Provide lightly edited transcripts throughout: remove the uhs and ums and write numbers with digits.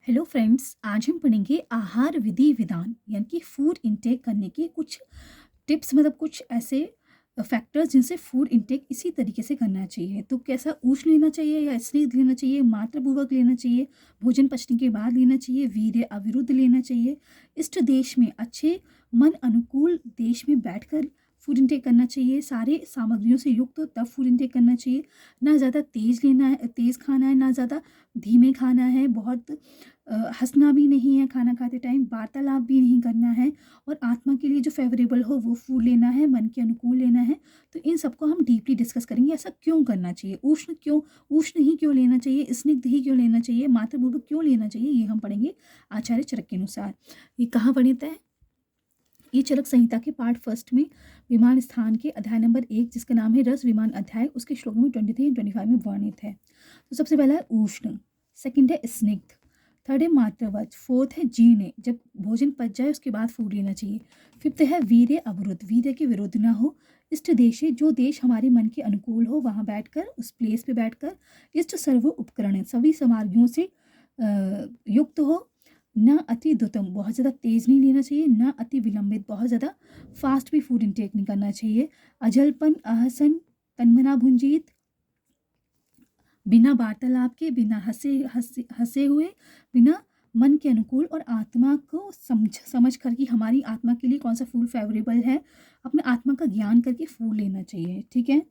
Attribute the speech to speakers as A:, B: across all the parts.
A: Hello friends, आज हम पढ़ेंगे आहार विधि विधान यानी कि फूड इनटेक करने के कुछ टिप्स, मतलब कुछ ऐसे फैक्टर्स जिनसे फूड इनटेक इसी तरीके से करना चाहिए। तो कैसा उष्ण लेना चाहिए या स्निग्ध लेना चाहिए, मात्रापूर्वक लेना चाहिए, भोजन पचने के बाद लेना चाहिए, वीर्य अविरुद्ध लेना चाहिए, इष्ट देश में अच्छे मन अनुकूल देश में बैठकर फूड इनटेक करना चाहिए, सारे सामग्रियों से युक्त हो तब फूड इनटेक करना चाहिए, ना ज़्यादा तेज़ लेना है, तेज़ खाना है, ना ज़्यादा धीमे खाना है, बहुत हँसना भी नहीं है खाना खाते टाइम, वार्तालाप भी नहीं करना है, और आत्मा के लिए जो फेवरेबल हो वो फूड लेना है, मन के अनुकूल लेना है। तो इन सबको हम डीपली डिस्कस करेंगे, ऐसा क्यों करना चाहिए, उष्ण ही क्यों लेना चाहिए, स्निग्ध ही क्यों लेना चाहिए, मात्रापूर्वक क्यों लेना चाहिए, ये हम पढ़ेंगे आचार्य चरक के अनुसार। ये कहाँ वर्णित है? ये चरक संहिता के पार्ट फर्स्ट में विमान स्थान के अध्याय नंबर 1, जिसका नाम है रस विमान अध्याय, उसके श्लोक में 23 एंड 25 में वर्णित है। तो सबसे पहला है उष्ण, सेकंड है स्निग्ध, थर्ड है मात्रवत, फोर्थ है जीर्ण, जब भोजन पच जाए उसके बाद फूड लेना चाहिए, फिफ्थ है वीर्य अवरुद्ध, वीर्य के विरुद्ध ना हो, इष्ट देशे, जो देश हमारे मन के अनुकूल हो वहाँ बैठकर, उस प्लेस पे बैठकर, इष्ट सर्व उपकरण, सभी सामग्रियों से युक्त हो, ना अति द्रुतम, बहुत ज़्यादा तेज़ नहीं लेना चाहिए, ना अति विलंबित, बहुत ज़्यादा फास्ट भी फूड इनटेक नहीं करना चाहिए, अजलपन अहसन तन्मना भुंजीत, बिना वार्तालाप के, बिना हंसे हंसे हंसे हुए, बिना मन के अनुकूल, और आत्मा को समझ कर कि हमारी आत्मा के लिए कौन सा फूल फेवरेबल है, अपने आत्मा का ज्ञान करके फूल लेना चाहिए। ठीक है,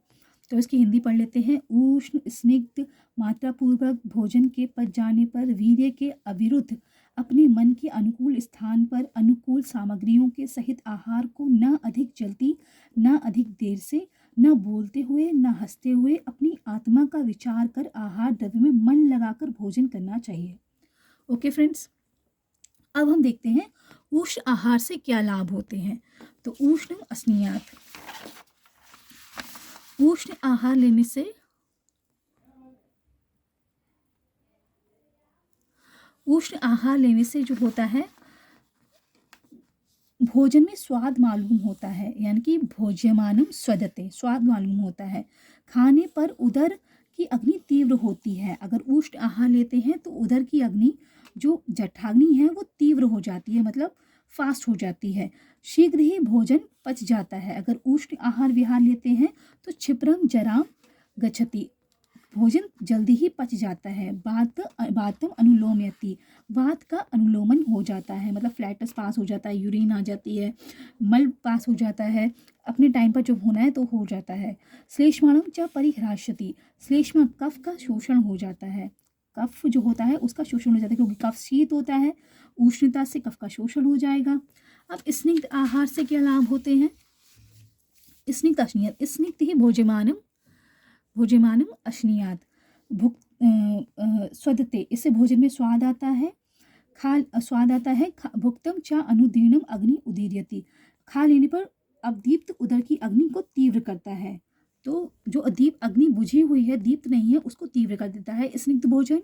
A: तो इसकी हिंदी पढ़ लेते हैं। उष्ण स्निग्ध मात्रापूर्वक भोजन के पच जाने पर वीर्य के अविरुद्ध अपने मन के अनुकूल स्थान पर अनुकूल सामग्रियों के सहित आहार को न अधिक जल्दी, न अधिक देर से, न बोलते हुए, न हंसते हुए, अपनी आत्मा का विचार कर आहार द्रव्य में मन लगाकर भोजन करना चाहिए। ओके फ्रेंड्स, अब हम देखते हैं उष्ण आहार से क्या लाभ होते हैं। तो उष्ण अस्नियात, उष्ण आहार लेने से जो होता है, भोजन में स्वाद मालूम होता है, यानी कि भोज्यमानम स्वदते, स्वाद मालूम होता है, खाने पर उदर की अग्नि तीव्र होती है। अगर उष्ण आहार लेते हैं तो उदर की अग्नि, जो जठराग्नि है, वो तीव्र हो जाती है, मतलब फास्ट हो जाती है, शीघ्र ही भोजन पच जाता है। अगर उष्ण आहार विहार लेते हैं तो क्षिप्रम जराम गच्छति, भोजन जल्दी ही पच जाता है, वातम अनुलोमयति, वात का अनुलोमन हो जाता है, मतलब फ्लैटस पास हो जाता है, यूरिन आ जाती है, मल पास हो जाता है, अपने टाइम पर जब होना है तो हो जाता है। श्लेष्माणम च परिह्राष्यति, श्लेष्मा कफ का शोषण हो जाता है, कफ जो होता है उसका शोषण हो जाता है, क्योंकि कफ शीत होता है, उष्णता से कफ का शोषण हो जाएगा। अब स्निग्ध आहार से क्या लाभ होते हैं? स्निग्ध अश्नियत, स्निग्ध ही भोज्यमानम अश्नियात, भुक स्वदते, इससे भोजन में स्वाद आता है, स्वाद आता है, भुक्तम चा अनुदीर्णम अग्नि उदीर्यति, खा लेने पर अवदीप्त उदर की अग्नि को तीव्र करता है। तो जो अदीप अग्नि बुझी हुई है, दीप्त नहीं है, उसको तीव्र कर देता है स्निग्ध भोजन।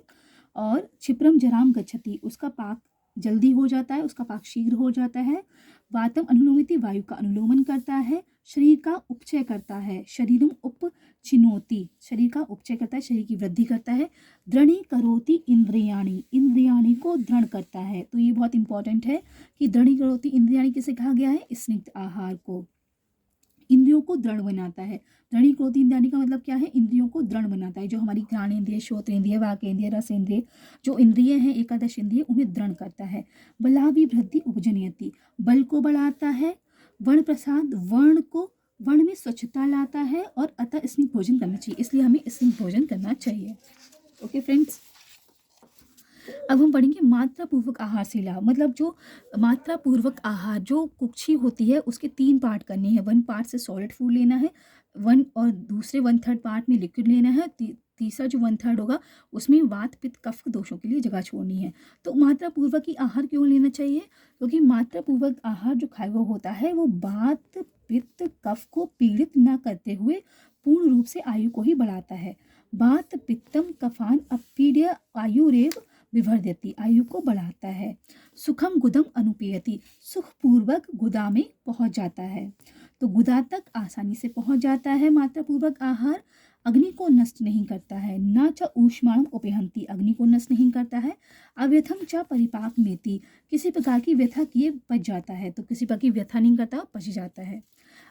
A: और क्षिप्रम जराम गच्छति, उसका पाक जल्दी हो जाता है, उसका पाक शीघ्र हो जाता है। वातम अनुलोमिति, वायु का अनुलोमन करता है, शरीर का उपचय करता है, शरीरम उपचिनोति, शरीर का उपचय करता है, शरीर की वृद्धि करता है। दृढ़ी करोति इंद्रियाणी, इंद्रियाणी को दृढ़ करता है। तो ये बहुत इंपॉर्टेंट है कि दृढ़ी करोति इंद्रियाणी किसे कहा गया है? स्निग्ध आहार को। इंद्रियों को दृढ़ बनाता है। दृढ़ी करोति इंद्रियाणी का मतलब क्या है? इंद्रियों को दृढ़ बनाता है। जो हमारी घ्राणेन्द्रिय, श्रोतेंद्रिय, वाकेंद्रिय, रसेंद्रिय, जो इंद्रिय हैं, एकादश इंद्रिय, उन्हें दृढ़ करता है। बलाभि वृद्धि उपजनयति, बल को बढ़ाता है। वर्ण प्रसाद, वर्ण में स्वच्छता लाता है, और अतः स्निग्ध भोजन करना चाहिए, इसलिए हमें स्निग्ध भोजन करना चाहिए। ओके फ्रेंड्स, अब हम पढ़ेंगे मात्रापूर्वक आहार से लाभ, मतलब जो मात्रापूर्वक आहार, जो कुक्षी होती है, उसके 3 पार्ट करने हैं। 1 पार्ट से सॉलिड फूड लेना है, 1 और दूसरे 1/3 पार्ट में लिक्विड लेना है, तीसरा जो 1/3 होगा उसमें वात पित्त कफ दोषों के लिए जगह छोड़नी है। तो मात्रापूर्वक ही आहार क्यों लेना चाहिए? क्योंकि मात्रापूर्वक आहार जो खाया हुआ होता है वो वात पित्त कफ को पीड़ित न करते हुए पूर्ण रूप से आयु को ही बढ़ाता है। वात पित्तम कफान अपीड्य आयुरेव विवर्धयति, आयु को बढ़ाता है। सुखम गुदम अनुपेयति, सुखपूर्वक गुदा में पहुंच जाता है। तो गुदा तक आसानी से पहुंच जाता है मात्रापूर्वक आहार। अग्नि को नष्ट नहीं करता है। न च ऊष्माणम उपहंति, अग्नि को नष्ट नहीं करता है। अव्यथम च परिपाक मेति, किसी प्रकार की व्यथा किए पच जाता है, तो किसी प्रकार की व्यथा नहीं करता, पच जाता है।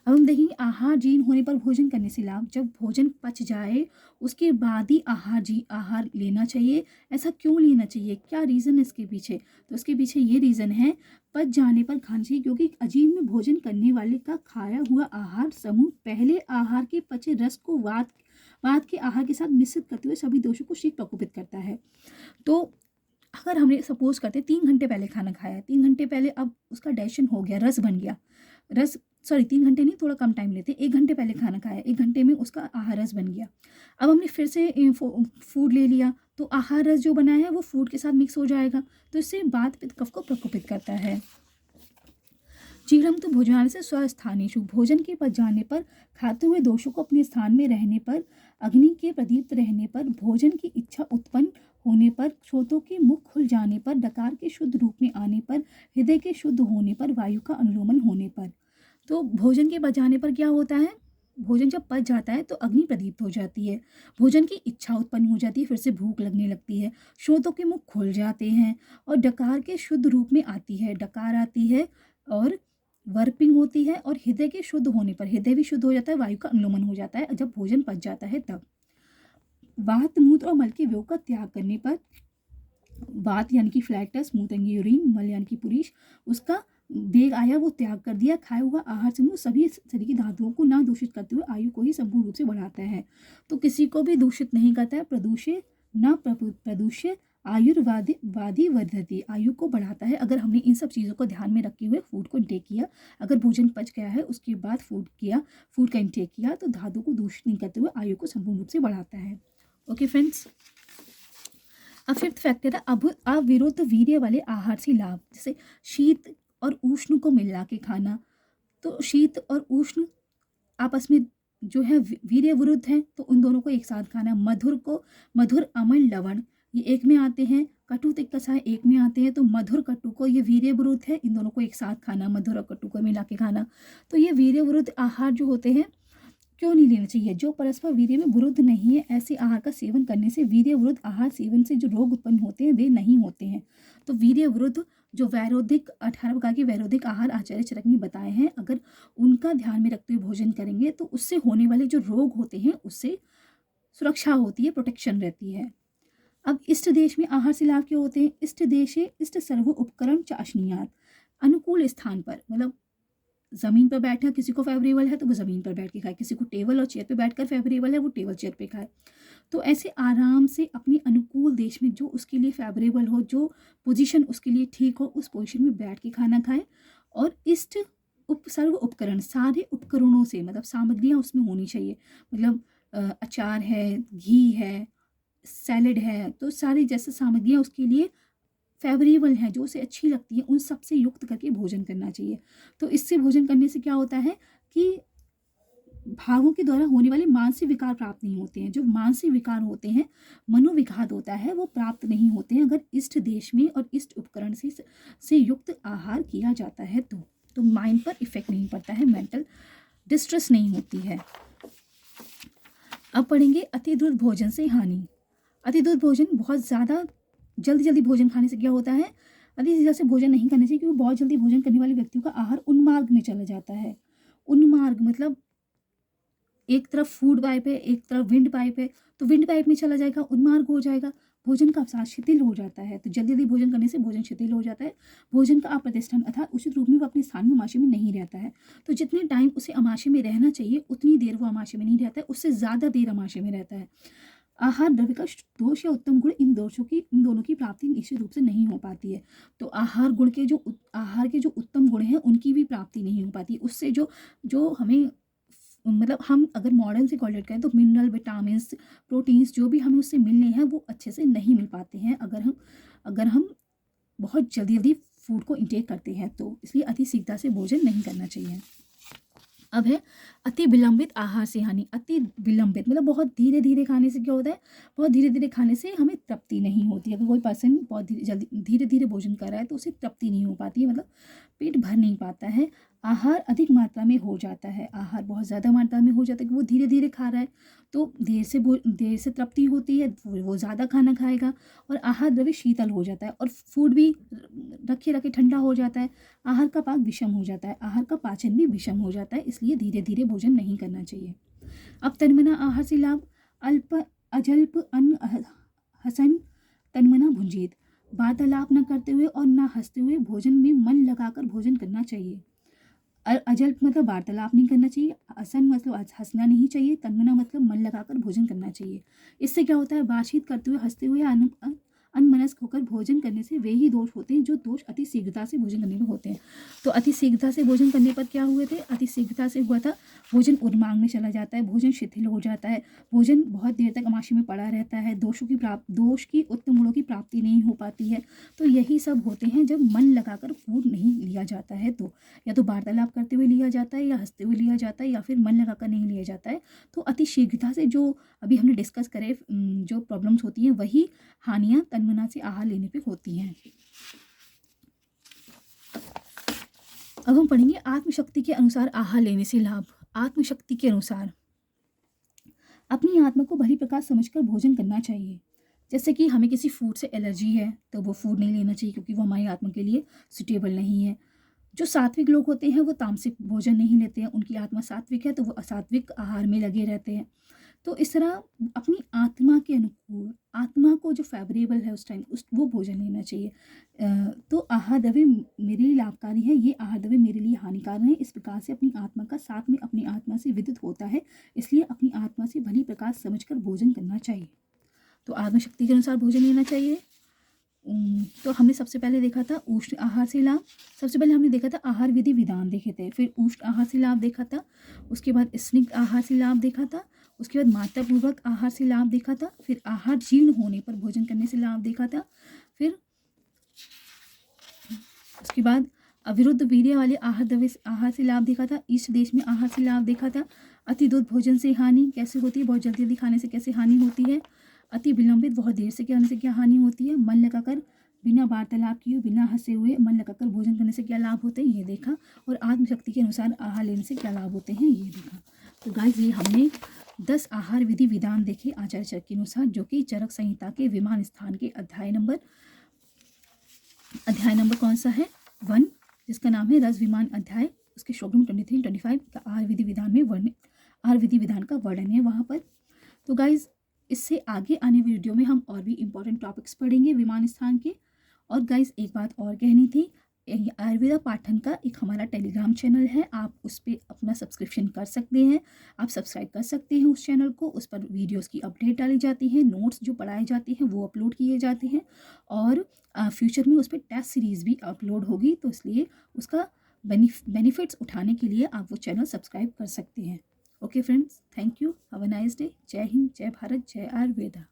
A: अब हम देखेंगे आहार जीर्ण होने पर भोजन करने से लाभ। जब भोजन पच जाए उसके बाद ही आहार लेना चाहिए। ऐसा क्यों लेना चाहिए, क्या रीज़न है इसके पीछे? तो इसके पीछे ये रीज़न है, पच जाने पर खाना चाहिए, क्योंकि अजीर्ण में भोजन करने वाले का खाया हुआ आहार समूह पहले आहार के पचे रस को बाद के आहार के साथ मिश्रित करते हुए सभी दोषों को शीघ्र प्रकोपित करता है। तो अगर हमने सपोज करते 3 घंटे पहले खाना खाया, 3 घंटे पहले अब उसका डाइजेशन हो गया, रस बन गया, रस सॉरी 3 घंटे नहीं, थोड़ा कम टाइम लेते हैं, 1 घंटे पहले खाना खाया, 1 घंटे में उसका आहार रस बन गया। अब हमने फिर से फूड ले लिया, तो आहार रस जो बना है वो फूड के साथ मिक्स हो जाएगा, तो इससे वात पित्त कफ को प्रकोपित करता है। जीर्णम तो भोजनालय से स्वस्थानेषु, भोजन के पच जाने पर खाते हुए दोषों को अपने स्थान में रहने पर, अग्नि के प्रदीप्त रहने पर, भोजन की इच्छा उत्पन्न होने पर, श्रोतों के मुख खुल जाने पर, डकार के शुद्ध रूप में आने पर, हृदय के शुद्ध होने पर, वायु का अनुलोमन होने पर। तो भोजन के पच जाने पर क्या होता है, भोजन जब पच जाता है तो अग्नि प्रदीप्त हो जाती है, भोजन की इच्छा उत्पन्न हो जाती है, फिर से भूख लगने लगती है, श्रोतों के मुख खुल जाते हैं और डकार के शुद्ध रूप में आती है, डकार आती है और वर्पिंग होती है, और हृदय के शुद्ध होने पर हृदय भी शुद्ध हो जाता है, वायु का अनुलोमन हो जाता है जब भोजन पच जाता है तब। वात मूत्र और मल के वियोग का त्याग करने पर, वात यानी कि फ्लैटस, मूत्र यानी यूरिन, मल यानी कि पुरीश, उसका वेग आया वो त्याग कर दिया। खाया हुआ आहार समूह सभी शरीर की धातुओं को ना दूषित करते हुए आयु को ही संपूर्ण रूप से बढ़ाता है। तो किसी को भी दूषित नहीं करता है, प्रदूष्य न प्रदूष्य आयुर्वादी वर्धति, आयु को बढ़ाता है। अगर हमने इन सब चीज़ों को ध्यान में रखे हुए फूड को इंटेक किया, अगर भोजन पच गया है उसके बाद फूड का इंटेक किया, तो धातु को दूषित नहीं करते हुए आयु को संपूर्ण रूप से बढ़ाता है। ओके फ्रेंड्स, अब फिफ्थ फैक्टर है अविरुद्ध वीर्य वाले आहार से लाभ। जैसे शीत और उष्ण को मिला के खाना, तो शीत और उष्ण आपस में जो है वीर्य विरुद्ध है, तो उन दोनों को एक साथ खाना। मधुर अम्ल लवण ये एक में आते हैं, कटु तिक्त कषाय एक में आते हैं, तो मधुर कटु को ये वीर्य विरुद्ध है, इन दोनों को एक साथ खाना, मधुर और कटु को मिला के खाना। तो ये वीर्य विरुद्ध आहार जो होते हैं क्यों नहीं लेना चाहिए, जो परस्पर वीर्य में विरुद्ध नहीं है, ऐसे आहार का सेवन करने से वीर्य विरुद्ध आहार सेवन से जो रोग उत्पन्न होते हैं वे नहीं होते हैं। तो वीर्य विरुद्ध जो वैरोधिक 18 प्रकार के वैरोधिक आहार आचार्य चरक ने बताए हैं, अगर उनका ध्यान में रखते हुए भोजन करेंगे तो उससे होने वाले जो रोग होते हैं उससे सुरक्षा होती है, प्रोटेक्शन रहती है। अब इष्ट देश में आहार से लाभ क्या होते हैं, इष्ट देशे इष्ट सर्व उपकरण चाशनीयात, अनुकूल स्थान पर, मतलब ज़मीन पर बैठा, किसी को फेवरेबल है तो वो ज़मीन पर बैठ के खाए, किसी को टेबल और चेयर पे बैठकर फेवरेबल है वो टेबल चेयर पे खाए। तो ऐसे आराम से अपने अनुकूल देश में जो उसके लिए फेवरेबल हो, जो पोजीशन उसके लिए ठीक हो, उस पोजीशन में बैठ के खाना खाए। और इष्ट सर्व उपकरण, सारे उपकरणों से, मतलब सामग्रियाँ उसमें होनी चाहिए, मतलब अचार है, घी है, सैलेड है, तो सारी जैसे सामग्रियाँ उसके लिए फेवरेबल हैं, जो उसे अच्छी लगती है, उन सब से युक्त करके भोजन करना चाहिए। तो इससे भोजन करने से क्या होता है कि भावों के द्वारा होने वाले मानसिक विकार प्राप्त नहीं होते हैं। जो मानसिक विकार होते हैं, मनोविघात होता है, वो प्राप्त नहीं होते हैं अगर इष्ट देश में और इष्ट उपकरण से युक्त आहार किया जाता है तो माइंड पर इफेक्ट नहीं पड़ता है, मेंटल डिस्ट्रेस नहीं होती है। अब पढ़ेंगे अति द्रुत भोजन से हानि। अति द्रुत भोजन, बहुत ज़्यादा जल्दी भोजन खाने से क्या होता है, अति जल्दी से भोजन नहीं करने से, क्योंकि बहुत जल्दी भोजन करने वाले व्यक्तियों का आहार उन्मार्ग में चला जाता है। उन्मार्ग मतलब एक तरफ फूड पाइप है, एक तरफ विंड पाइप है, तो विंड पाइप में चला जाएगा, उन्मार्ग हो जाएगा, भोजन का अवसाद शिथिल हो जाता है। तो जल्दी भोजन करने से भोजन शिथिल हो जाता है, भोजन का अप्रतिष्ठान अर्थात उचित रूप में वो अपने स्थान में आमाशय में नहीं रहता है। तो जितने टाइम उसे आमाशय में रहना चाहिए उतनी देर वो आमाशय में नहीं रहता है, उससे ज़्यादा देर आमाशय में रहता है। आहार द्रव्य का दोष या उत्तम गुण, इन दोनों की प्राप्ति निश्चित रूप से नहीं हो पाती है। तो आहार के जो उत्तम गुण हैं उनकी भी प्राप्ति नहीं हो पाती। उससे जो हमें, मतलब हम अगर मॉडर्न से कॉलेट करें तो मिनरल, विटामिन्स, प्रोटीन्स जो भी हमें उससे मिलने हैं वो अच्छे से नहीं मिल पाते हैं अगर हम बहुत जल्दी फूड को इंटेक करते हैं। तो इसलिए अति शीघ्रता से भोजन नहीं करना चाहिए। अब है अति विलंबित आहार से हानि। अति विलंबित मतलब बहुत धीरे धीरे खाने से क्या होता है, बहुत धीरे धीरे खाने से हमें तृप्ति नहीं होती। अगर कोई पर्सन बहुत धीरे धीरे भोजन कर रहा है तो उसे तृप्ति नहीं हो पाती है, मतलब पेट भर नहीं पाता है। आहार अधिक मात्रा में हो जाता है, आहार बहुत ज़्यादा मात्रा में हो जाता है कि वो धीरे धीरे खा रहा है, तो देर से तृप्ति होती है, वो ज़्यादा खाना खाएगा और आहार द्रव्य शीतल हो जाता है और फूड भी रखे रखे ठंडा हो जाता है। आहार का पाक विषम हो जाता है, आहार का पाचन भी विषम हो जाता है, इसलिए धीरे धीरे भोजन नहीं करना चाहिए। अब तन्मना आहार से लाभ। अल्प अजल्प अन्न हसन तन्मना भुंजीत। वार्तालाप न करते हुए और न हंसते हुए भोजन में मन लगाकर भोजन करना चाहिए। अजल्प मतलब वार्तालाप नहीं करना चाहिए, हसन मतलब हंसना नहीं चाहिए, तन्मना मतलब मन लगाकर भोजन करना चाहिए। इससे क्या होता है, बातचीत करते हुए हंसते हुए अनमनस्क होकर भोजन करने से वे ही दोष होते हैं जो दोष अति शीघ्रता से भोजन करने में होते हैं। तो अति शीघ्रता से भोजन करने पर क्या हुए थे, अति शीघ्रता से हुआ था भोजन उर्मांग में चला जाता है, भोजन शिथिल हो जाता है, भोजन बहुत देर तक अमाशय में पड़ा रहता है, दोष की उत्तम गुणों की प्राप्ति नहीं हो पाती है। तो यही सब होते हैं जब मन लगाकर फूड नहीं लिया जाता है, तो या तो वार्तालाप करते हुए लिया जाता है या हंसते हुए लिया जाता है या फिर मन लगाकर नहीं लिया जाता है। तो अति शीघ्रता से जो अभी हमने डिस्कस करे जो प्रॉब्लम्स होती हैं वही हानियां तन्मना से आहार लेने पे होती हैं। अब हम पढ़ेंगे आत्मशक्ति के अनुसार आहार लेने से लाभ। आत्मशक्ति के अनुसार अपनी आत्मा को भली प्रकार समझकर भोजन करना चाहिए। जैसे कि हमें किसी फूड से एलर्जी है तो वो फूड नहीं लेना चाहिए क्योंकि वो हमारी आत्मा के लिए सुटेबल नहीं है। जो सात्विक लोग होते हैं वो तामसिक भोजन नहीं लेते हैं, उनकी आत्मा सात्विक है तो वो असात्विक आहार में लगे रहते हैं। तो इस तरह अपनी आत्मा के अनुकूल, आत्मा को जो फेवरेबल है उस टाइम वो भोजन लेना चाहिए। तो आहार द्रव्य मेरे लिए लाभकारी है, ये आहार द्रव्य मेरे लिए हानिकारक है, इस प्रकार से अपनी आत्मा का साथ में अपनी आत्मा से विदित होता है, इसलिए अपनी आत्मा से भली प्रकार समझकर भोजन करना चाहिए। तो आत्मशक्ति के अनुसार भोजन लेना चाहिए। तो हमने सबसे पहले देखा था उष्ण आहार से लाभ। सबसे पहले हमने देखा था आहार विधि विधान देखे थे, फिर उष्ण आहार से लाभ देखा था, उसके बाद स्निग्ध आहार से लाभ देखा था, उसके बाद मात्रापूर्वक आहार से लाभ देखा था, फिर आहार जीर्ण होने पर भोजन करने से लाभ देखा था, फिर उसके बाद अविरुद्ध वीर्य वाले आहार से लाभ देखा था, ईस्ट देश में आहार से लाभ देखा था, अति दूध भोजन से हानि कैसे होती है, बहुत जल्दी जल्दी खाने से कैसे हानि होती है, अति विलंबित बहुत देर से खाने से क्या हानि होती है, मन लगाकर बिना वार्तालाप किए बिना हंसे हुए मन लगाकर भोजन करने से क्या लाभ होते हैं ये देखा, और आत्मशक्ति के अनुसार आहार लेने से क्या लाभ होते हैं ये देखा। तो गाइस ये हमने 10 आहार विधि विधान देखे आचार्य चरक के अनुसार, जो कि चरक संहिता के विमान स्थान के अध्याय नंबर कौन सा है 1, जिसका नाम है रस विमान अध्याय, उसके श्लोक नंबर 23-25 का आहार विधि विधान का वर्णन है वहाँ पर। तो गाइज इससे आगे आने वीडियो में हम और भी इम्पोर्टेंट टॉपिक्स पढ़ेंगे विमान स्थान के। और गाइज एक बात और कहनी थी, आयुर्वेदा पाठन का एक हमारा टेलीग्राम चैनल है, आप उस पर अपना सब्सक्रिप्शन कर सकते हैं, आप सब्सक्राइब कर सकते हैं उस चैनल को। उस पर वीडियोस की अपडेट डाली जाती है, नोट्स जो पढ़ाए जाते हैं वो अपलोड किए जाते हैं, और फ्यूचर में उस पर टेस्ट सीरीज़ भी अपलोड होगी, तो इसलिए उसका बेनिफिट्स उठाने के लिए आप वो चैनल सब्सक्राइब कर सकते हैं। Okay friends, thank you, have a nice day. जय हिंद, जय भारत, जय आयुर्वेदा।